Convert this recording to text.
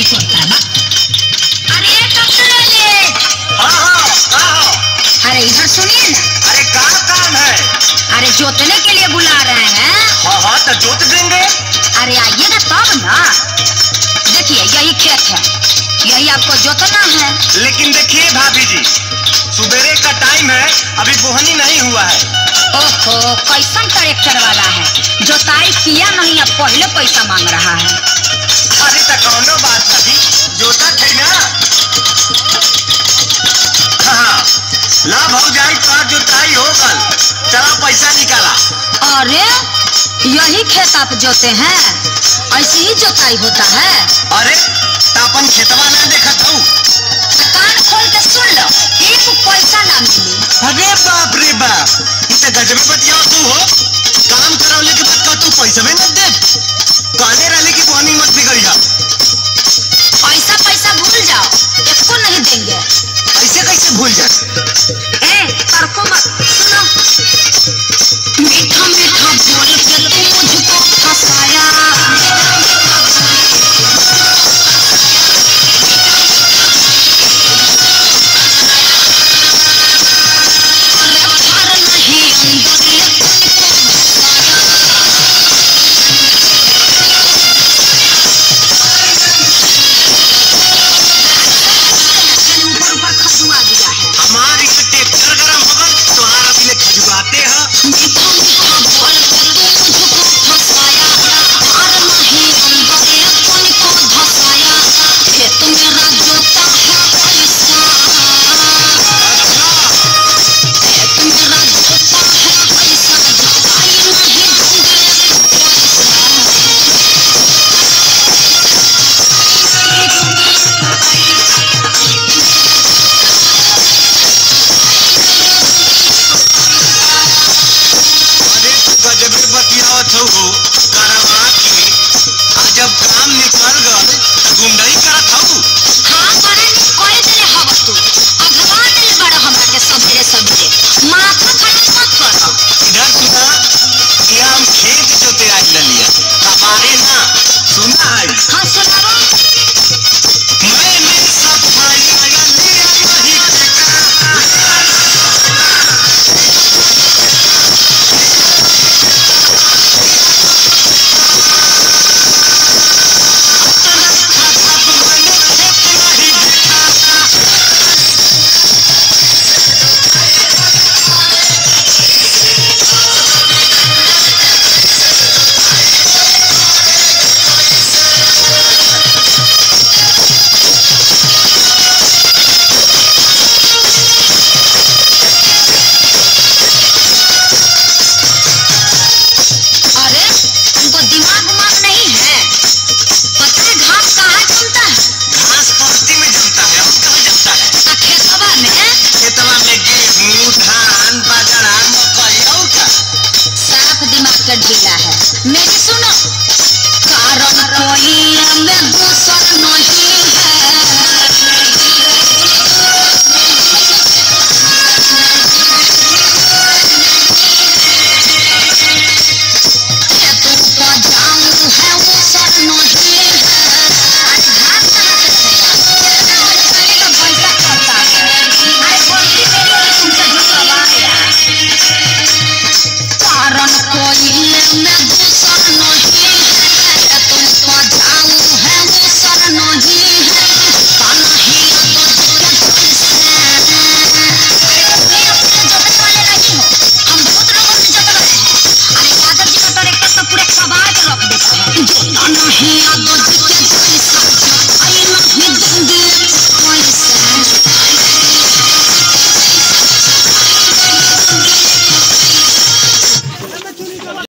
नहीं करता है। अरे डॉक्टर अरे इधर सुनिए ना। अरे क्या काम है? अरे जोतने के लिए बुला रहे हैं। हाँ तो जोत देंगे। अरे आइएगा तब ना। देखिए यही खेत है, यही आपको जोतना है। लेकिन देखिए भाभी जी, सुबेरे का टाइम है, अभी बोहनी नहीं हुआ है। ओहो, कैसन ट्रैक्टर वाला है, जोताई किया नहीं, अब पहले पैसा मांग रहा है। अरे तो कौनो बात नहीं, जोता थे ना। हाँ ला भौजाई का जोताई हो गल, चला पैसा निकाला। अरे यही खेत आप जोते हैं, ऐसी ही जोताई होता है। अरे अपन खेतवा ना देखत हूँ। कान खोल के सुन लो, एक पैसा ना मिली। अरे बाप रे बाप, इतना गजबे बतिया तू हो। काम करौले के बाद का तू पैसा में न दे, कहले रहले की बोहनी मत बिगड़िया। पैसा भूल जाओ, इसको नहीं देंगे। ऐसे कैसे भूल जाए? तड़को मत, सुनो। मीठा मीठा बोल के तू मुझको फंसाया, हमारी ट्रैक्टर गरम हो गल, तुम्हारा भी ले खजुआते हैं। मीठा मीठा बोल के तू मुझको फंसाया, और नहीं अंदर अपन को धसाया, खेत मेरा जोता है पैसा, खेत मेरा जोता है पैसा, जोताई नहीं दूंगे गजबे बतियावत हो करवा के। आज जब काम निकल गल तो गुंडई करत हो। हाँ बड़ा कोई दिले हव तू, अगवा दिल बड़ा हमरा के सबेरे सबेरे, माथा खराब मत करो। इधर सुना, कि हम खेत जोते आज लिया कबारे ना सुना है। हाँ सुनाओ। मैंने सफाई लिया नहीं ढीला है। मेरी सुनो, कारण कोई